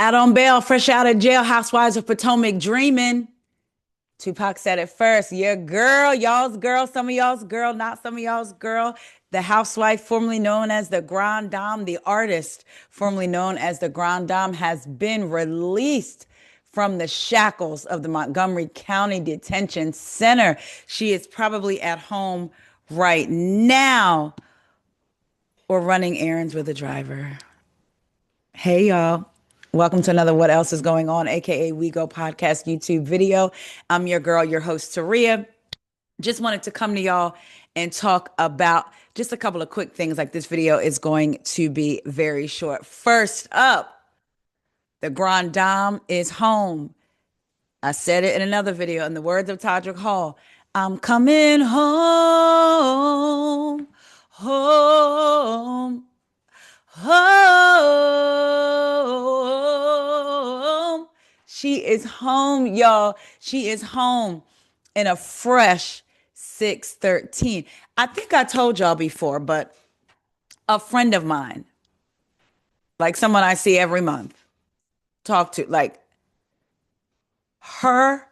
Out on bail, fresh out of jail, housewives of Potomac dreaming. Tupac said it first. Your girl, y'all's girl, some of y'all's girl, not some of y'all's girl. The housewife, formerly known as the Grand Dame, the artist, formerly known as the Grand Dame, has been released from the shackles of the Montgomery County Detention Center. She is probably at home right now or running errands with a driver. Hey, y'all. Welcome to another What Else is Going On, aka We Go podcast YouTube video. I'm your girl, your host, Taria. Just wanted to come to y'all and talk about just a couple of quick things. Like, this video is going to be very short. First up, the Grand Dame is home. I said it in another video. In the words of Todrick Hall, I'm coming home, home, home. She is home, y'all. She is home in a fresh 613. I think I told y'all before, but a friend of mine, like someone I see every month, talk to, like, her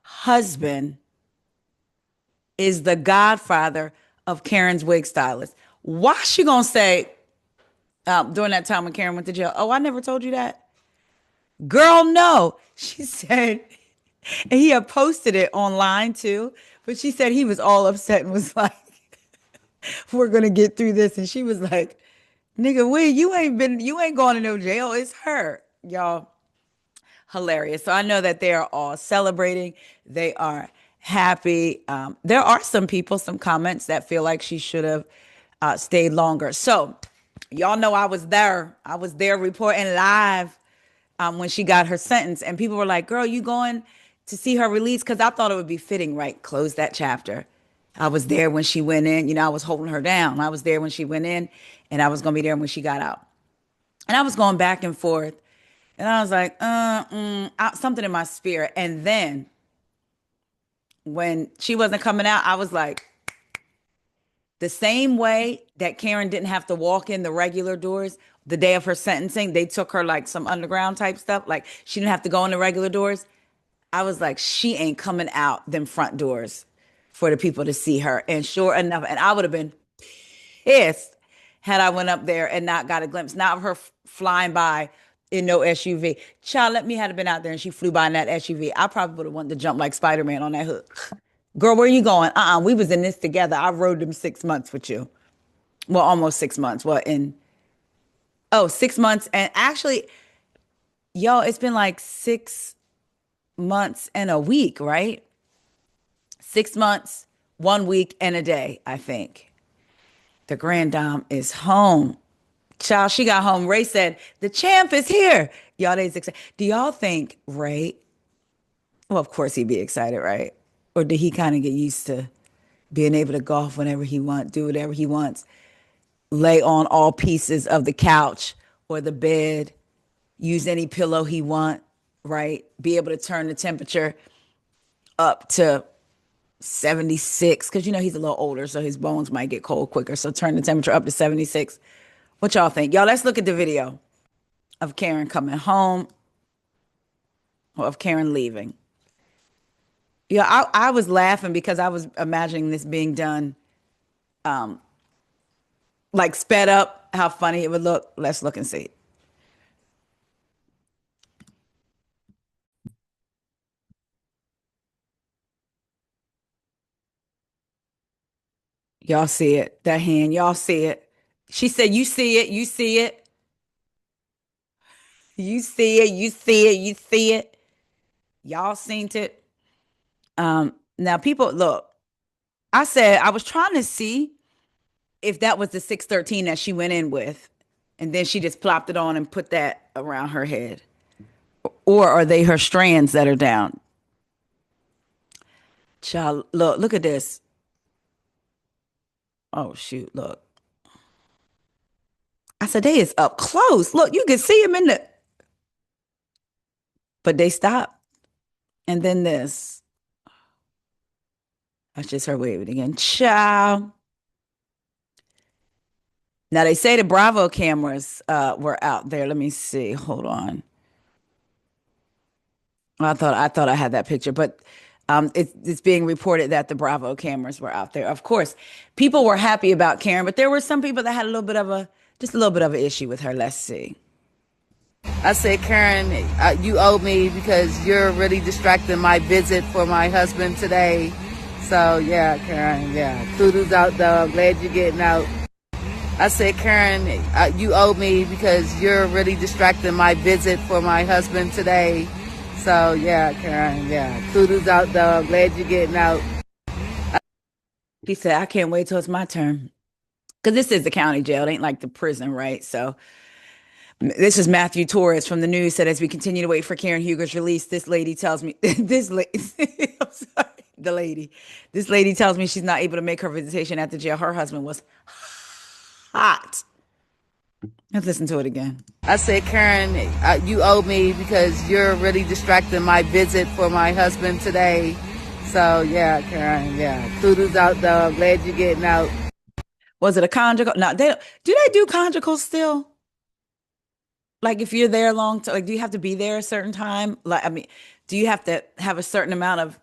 husband is the godfather of Karen's wig stylist. Why she gonna say during that time when Karen went to jail, oh, I never told you that? Girl, no. She said, and he had posted it online too, but she said he was all upset and was like, we're gonna get through this. And she was like, nigga, you ain't going to no jail. It's her. Y'all, hilarious. So I know that they are all celebrating. They are happy. There are some people, some comments that feel like she should have stayed longer. So y'all know I was there. I was there reporting live when she got her sentence. And people were like, girl, you going to see her release? Because I thought it would be fitting, right? Close that chapter. I was there when she went in. You know, I was holding her down. I was there when she went in, and I was going to be there when she got out. And I was going back and forth. And I was like, something in my spirit. And then when she wasn't coming out, I was like, the same way that Karen didn't have to walk in the regular doors the day of her sentencing, they took her like some underground type stuff. Like, she didn't have to go in the regular doors. I was like, she ain't coming out them front doors for the people to see her. And sure enough, and I would have been pissed had I went up there and not got a glimpse, not of her flying by in no SUV. Child, let me have been out there and she flew by in that SUV. I probably would have wanted to jump like Spider-Man on that hook. Girl, where you going? We was in this together. I rode them 6 months with you. Well, almost 6 months. What, in, oh, 6 months. And actually, y'all, it's been like 6 months and a week, right? 6 months, 1 week, and a day, I think. The Grand Dame is home. Child, she got home. Ray said, the champ is here. Y'all, they's excited. Do y'all think Ray, well, of course he'd be excited, right? Or did he kind of get used to being able to golf whenever he wants, do whatever he wants, lay on all pieces of the couch or the bed, use any pillow he want, right? Be able to turn the temperature up to 76, because you know he's a little older, so his bones might get cold quicker. So turn the temperature up to 76. What y'all think? Y'all, let's look at the video of Karen coming home or of Karen leaving. Yeah, I was laughing because I was imagining this being done like sped up, how funny it would look. Let's look and see. Y'all see it. That hand, y'all see it. She said, you see it, you see it, you see it, you see it, you see it. Y'all seen it. Now people, look, I said I was trying to see if that was the 613 that she went in with, and then she just plopped it on and put that around her head. Or are they her strands that are down? Child, look at this. Oh shoot, look. I said they is up close. Look, you can see him in the, but they stopped. And then this. That's just her waving again. Ciao. Now they say the Bravo cameras were out there. Let me see. Hold on. I thought I had that picture, but it's being reported that the Bravo cameras were out there. Of course, people were happy about Karen, but there were some people that had a little bit of a just a little bit of an issue with her. Let's see. I said, Karen, you owe me because you're really distracting my visit for my husband today. So, yeah, Karen, yeah. Kudos out, though. I'm glad you're getting out. I said, Karen, you owe me because you're really distracting my visit for my husband today. So, yeah, Karen, yeah. Kudos out, though. I'm glad you're getting out. She said, "I can't wait till it's my turn." Because this is the county jail. It ain't like the prison, right? So this is Matthew Torres from the news said, as we continue to wait for Karen Huger's release, this lady tells me, I'm sorry, the lady, this lady tells me she's not able to make her visitation at the jail. Her husband was hot. Let's listen to it again. I said, Karen, you owe me because you're really distracting my visit for my husband today. So, yeah, Karen, yeah. Kudos out, though. I'm glad you're getting out. Was it a conjugal? No, do they do conjugals still? Like if you're there long, like do you have to be there a certain time? Like, I mean, do you have to have a certain amount of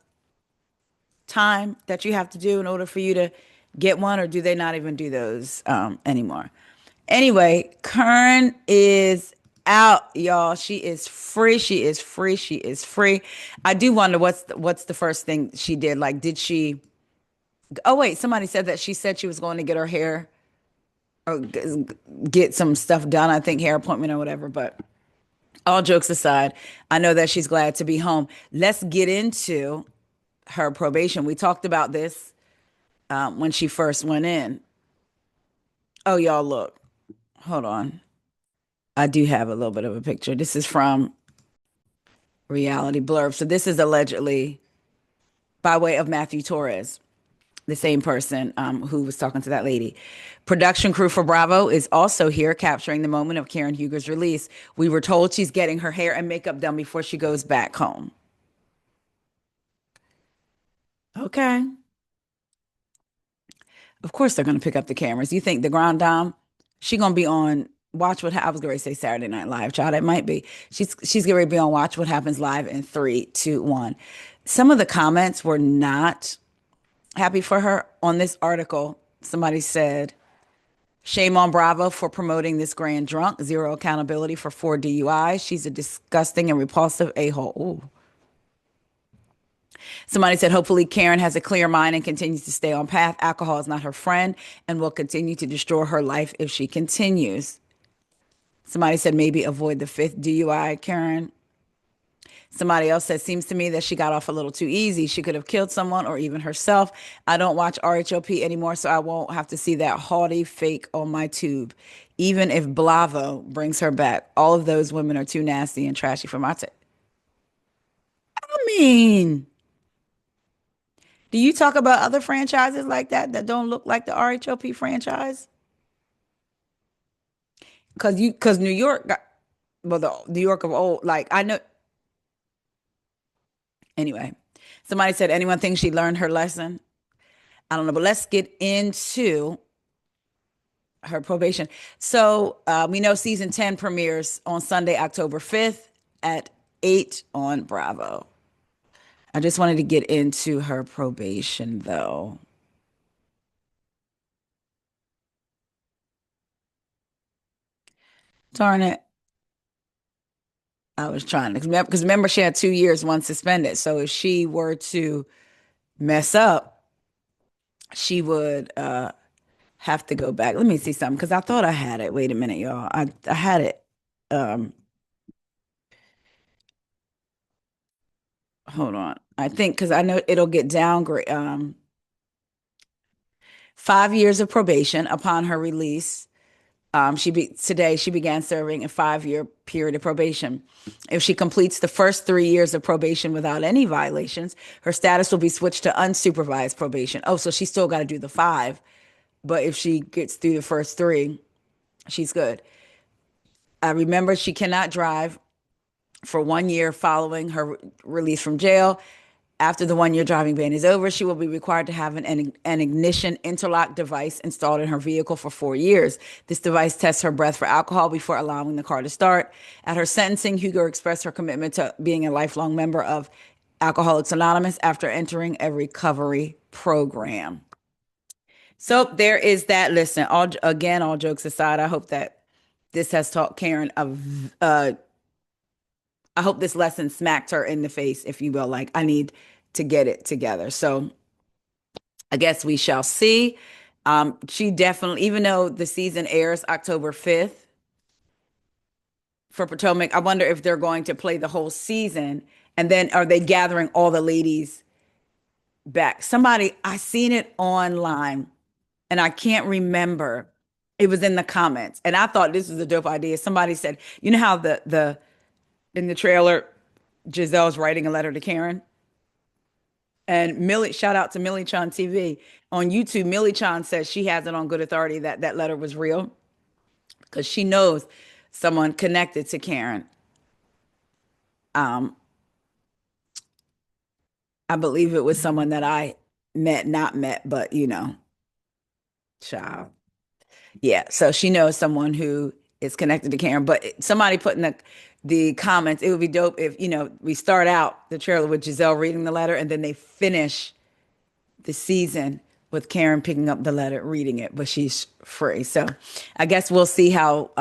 time that you have to do in order for you to get one, or do they not even do those anymore? Anyway, Kern is out, y'all. She is free. She is free. She is free. I do wonder what's the first thing she did. Like, did she? Oh wait, somebody said that she said she was going to get her hair or get some stuff done. I think hair appointment or whatever. But all jokes aside, I know that she's glad to be home. Let's get into her probation. We talked about this when she first went in. Oh, y'all, look. Hold on. I do have a little bit of a picture. This is from Reality Blurb. So this is allegedly by way of Matthew Torres, the same person who was talking to that lady. Production crew for Bravo is also here capturing the moment of Karen Huger's release. We were told she's getting her hair and makeup done before she goes back home. Okay. Of course they're going to pick up the cameras. You think the Grand Dame, she going to be on Watch What I was going to say Saturday Night Live, child. It might be. She's going to be on Watch What Happens Live in 3, 2, 1. Some of the comments were not happy for her on this article. Somebody said, "Shame on Bravo for promoting this grand drunk. Zero accountability for 4 DUIs. She's a disgusting and repulsive a-hole." Ooh. Somebody said, "Hopefully Karen has a clear mind and continues to stay on path. Alcohol is not her friend and will continue to destroy her life if she continues." Somebody said, "Maybe avoid the fifth DUI, Karen." Somebody else said, "Seems to me that she got off a little too easy. She could have killed someone or even herself. I don't watch RHOP anymore, so I won't have to see that haughty fake on my tube. Even if Blavo brings her back, all of those women are too nasty and trashy for my taste." I mean, do you talk about other franchises like that that don't look like the RHOP franchise? Because New York got, well, the New York of old, like I know. Anyway, somebody said, "Anyone thinks she learned her lesson?" I don't know, but let's get into her probation. So we know season 10 premieres on Sunday, October 5th at 8 on Bravo. I just wanted to get into her probation though. Darn it. I was trying to, because remember she had 2 years, one suspended. So if she were to mess up, she would have to go back. Let me see something because I thought I had it. Wait a minute, y'all. I had it. Um, Hold on. I think because I know it'll get downgrade. 5 years of probation upon her release. Today she began serving a 5 year period of probation. If she completes the first 3 years of probation without any violations, her status will be switched to unsupervised probation. Oh, so she still got to do the 5, but if she gets through the first 3, she's good. I remember she cannot drive for 1 year following her release from jail. After the 1 year driving ban is over, she will be required to have an ignition interlock device installed in her vehicle for 4 years. This device tests her breath for alcohol before allowing the car to start. At her sentencing, Hugo expressed her commitment to being a lifelong member of Alcoholics Anonymous after entering a recovery program. So there is that. Listen, all jokes aside, I hope that this has taught Karen of I hope this lesson smacked her in the face, if you will. Like, I need to get it together. So I guess we shall see. She definitely, even though the season airs October 5th for Potomac, I wonder if they're going to play the whole season, and then are they gathering all the ladies back? Somebody, I seen it online and I can't remember. It was in the comments, and I thought this was a dope idea. Somebody said, you know how the in the trailer, Giselle's writing a letter to Karen? And Millie, shout out to Millie Chan TV on YouTube. Millie Chan says she has it on good authority that that letter was real because she knows someone connected to Karen. Um, I believe it was someone that I met, not met, but child. Yeah. So she knows someone who is connected to Karen. But somebody put in the comments, it would be dope if, we start out the trailer with Giselle reading the letter and then they finish the season with Karen picking up the letter, reading it, but she's free. So I guess we'll see how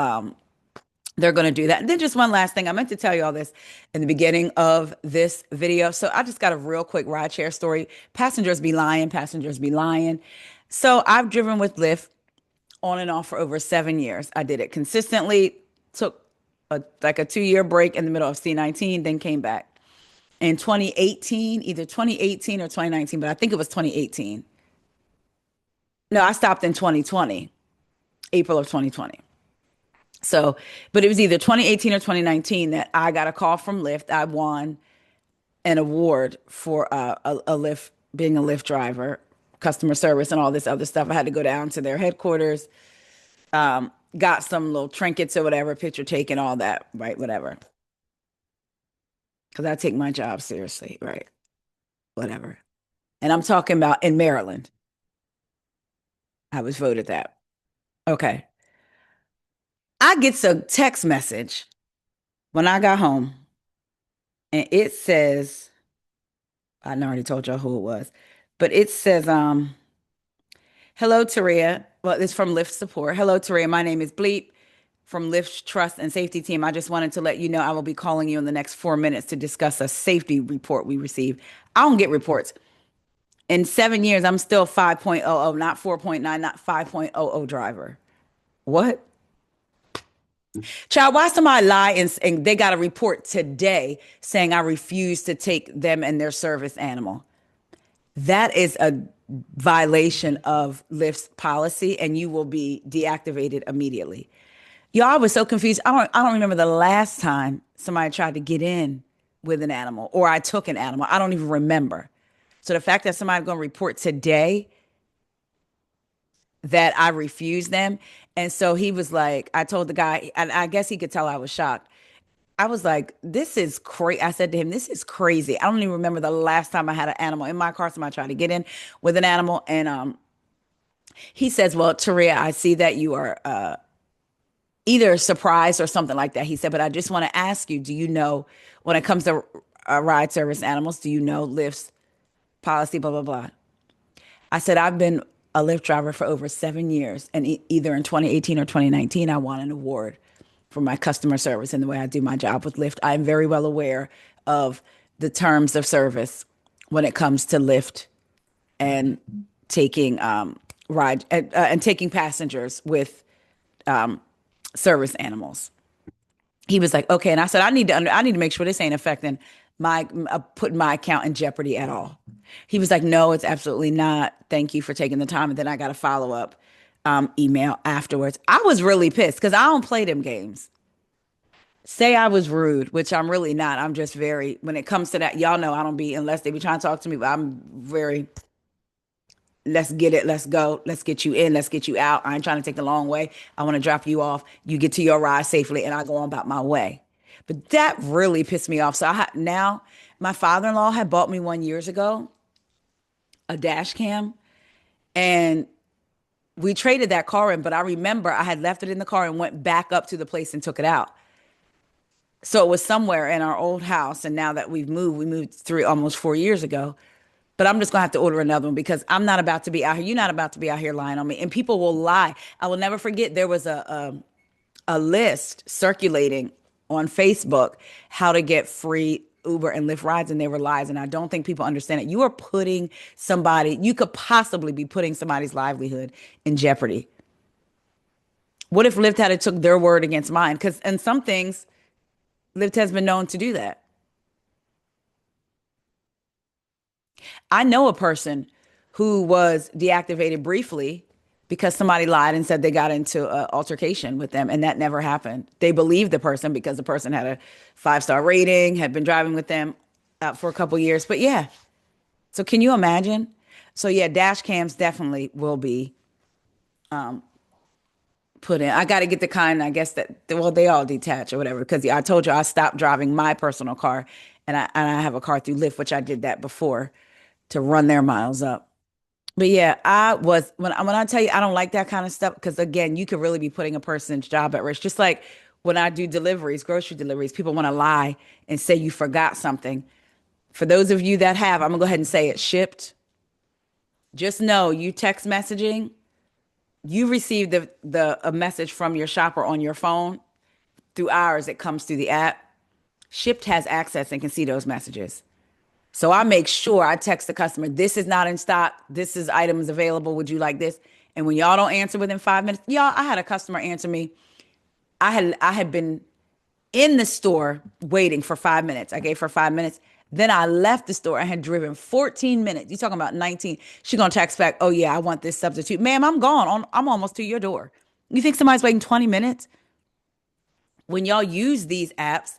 they're going to do that. And then just one last thing. I meant to tell you all this in the beginning of this video. So I just got a real quick rideshare story. Passengers be lying. Passengers be lying. So I've driven with Lyft on and off for over 7 years. I did it consistently, took like a 2 year break in the middle of C19, then came back. In 2018, either 2018 or 2019, but I think it was 2018. No, I stopped in 2020, April of 2020. So, but it was either 2018 or 2019 that I got a call from Lyft. I won an award for a Lyft, being a Lyft driver, customer service, and all this other stuff. I had to go down to their headquarters, got some little trinkets or whatever, picture taken, all that, right? Whatever. Because I take my job seriously, right? Whatever. And I'm talking about in Maryland. I was voted that. Okay. I get a text message when I got home, and it says, I already told y'all who it was, but it says, hello, Taria. Well, it's from Lyft support. Hello, Taria. My name is Bleep from Lyft Trust and Safety Team. I just wanted to let you know I will be calling you in the next 4 minutes to discuss a safety report we received. I don't get reports. In 7 years, I'm still 5.00, not 4.9, not 5.00 driver. What? Child, why somebody lie and they got a report today saying I refuse to take them and their service animal? That is a violation of Lyft's policy, and you will be deactivated immediately. Y'all, I was so confused. I don't remember the last time somebody tried to get in with an animal or I took an animal. I don't even remember. So the fact that somebody's going to report today that I refused them. And so he was like, I told the guy, and I guess he could tell I was shocked. I was like, this is crazy. I said to him, this is crazy. I don't even remember the last time I had an animal in my car. Somebody tried to get in with an animal. And he says, well, Taria, I see that you are either surprised or something like that. He said, but I just want to ask you, do you know, when it comes to ride service animals, do you know Lyft's policy, blah, blah, blah. I said, I've been a Lyft driver for over 7 years. And either in 2018 or 2019, I won an award for my customer service and the way I do my job with Lyft. I'm very well aware of the terms of service when it comes to Lyft and taking ride and taking passengers with service animals. He was like, okay. And I said, I need to make sure this ain't affecting my putting my account in jeopardy at all. He was like, no, it's absolutely not. Thank you for taking the time. And then I got a follow up email afterwards. I was really pissed because I don't play them games. Say I was rude, which I'm really not. I'm just very, when it comes to that, y'all know I don't be, unless they be trying to talk to me, but I'm very, let's get it, let's go, let's get you in, let's get you out. I ain't trying to take the long way. I want to drop you off. You get to your ride safely and I go on about my way. But that really pissed me off. So now My father-in-law had bought me one years ago a dash cam, and we traded that car in, but I remember I had left it in the car and went back up to the place and took it out. So it was somewhere in our old house. And now that we moved 3 almost 4 years ago. But I'm just gonna have to order another one because I'm not about to be out here. You're not about to be out here lying on me. And people will lie. I will never forget there was a list circulating on Facebook how to get free Uber and Lyft rides, and they were lies. And I don't think people understand it. You are putting somebody, you could possibly be putting somebody's livelihood in jeopardy. What if Lyft had took their word against mine? Because in some things, Lyft has been known to do that. I know a person who was deactivated briefly because somebody lied and said they got into an altercation with them, and that never happened. They believed the person because the person had a 5-star rating, had been driving with them for a couple years. But yeah, so can you imagine? So yeah, dash cams definitely will be put in. I got to get the kind, I guess that well, they all detach or whatever. Because I told you I stopped driving my personal car, and I have a car through Lyft, which I did that before to run their miles up. But yeah, I was when I tell you I don't like that kind of stuff because again, you could really be putting a person's job at risk. Just like when I do deliveries, grocery deliveries, people want to lie and say you forgot something. For those of you that have, I'm gonna go ahead and say it shipped. Just know you text messaging, you receive the a message from your shopper on your phone through ours. It comes through the app. Shipped has access and can see those messages. So I make sure I text the customer, this is not in stock. This is items available. Would you like this? And when y'all don't answer within 5 minutes, y'all, I had a customer answer me. I had been in the store waiting for 5 minutes. I gave her 5 minutes. Then I left the store. I had driven 14 minutes. You talking about 19. She gonna text back, oh yeah, I want this substitute. Ma'am, I'm gone. I'm almost to your door. You think somebody's waiting 20 minutes? When y'all use these apps,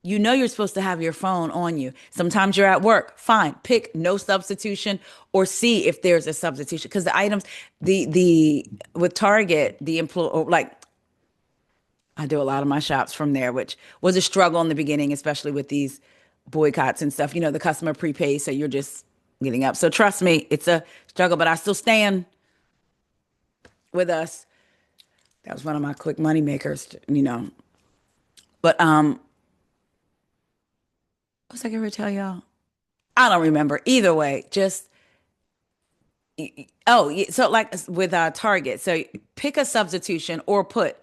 you know you're supposed to have your phone on you. Sometimes you're at work. Fine. Pick no substitution or see if there's a substitution. Because the items, the with Target, the employee like I do a lot of my shops from there, which was a struggle in the beginning, especially with these boycotts and stuff. You know, the customer prepays, so you're just getting up. So trust me, it's a struggle, but I still stand with us. That was one of my quick money makers, you know. But what was I gonna tell y'all? I don't remember. Either way, just oh, yeah, so like with Target, so pick a substitution or put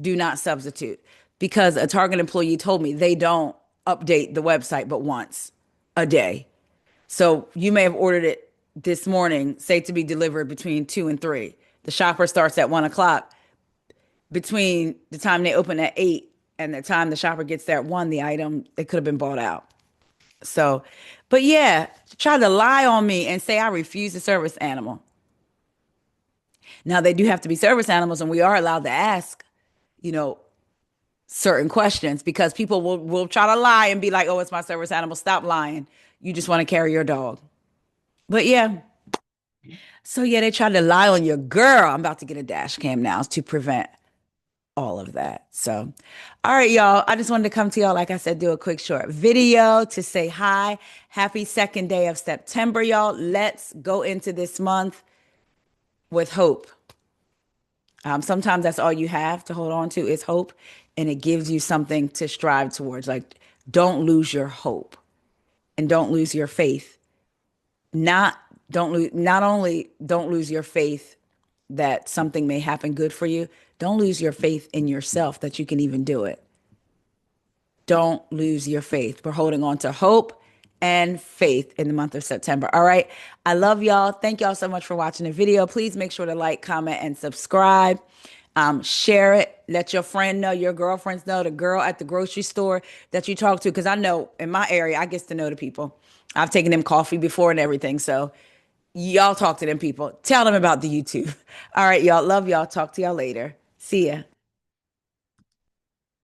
do not substitute because a Target employee told me they don't update the website but once a day. So you may have ordered it this morning, say to be delivered between 2 and 3. The shopper starts at 1 o'clock. Between the time they open at 8 and the time the shopper gets there at 1, the item it could have been bought out. So, but yeah, try to lie on me and say I refuse a service animal. Now they do have to be service animals, and we are allowed to ask, you know, certain questions because people will try to lie and be like, "Oh, it's my service animal." Stop lying. You just want to carry your dog. But yeah, so yeah, they try to lie on your girl. I'm about to get a dash cam now to prevent all of that. So, all right, y'all. I just wanted to come to y'all, like I said, do a quick short video to say hi. Happy second day of September, y'all. Let's go into this month with hope. Sometimes that's all you have to hold on to is hope, and it gives you something to strive towards. Like, don't lose your hope and don't lose your faith. Not only don't lose your faith that something may happen good for you, don't lose your faith in yourself that you can even do it. Don't lose your faith. We're holding on to hope and faith in the month of September. All right. I love y'all. Thank y'all so much for watching the video. Please make sure to like, comment, and subscribe. Share it. Let your friend know, your girlfriends know, the girl at the grocery store that you talk to. Because I know in my area, I get to know the people. I've taken them coffee before and everything. So y'all talk to them people. Tell them about the YouTube. All right, y'all. Love y'all. Talk to y'all later. See ya.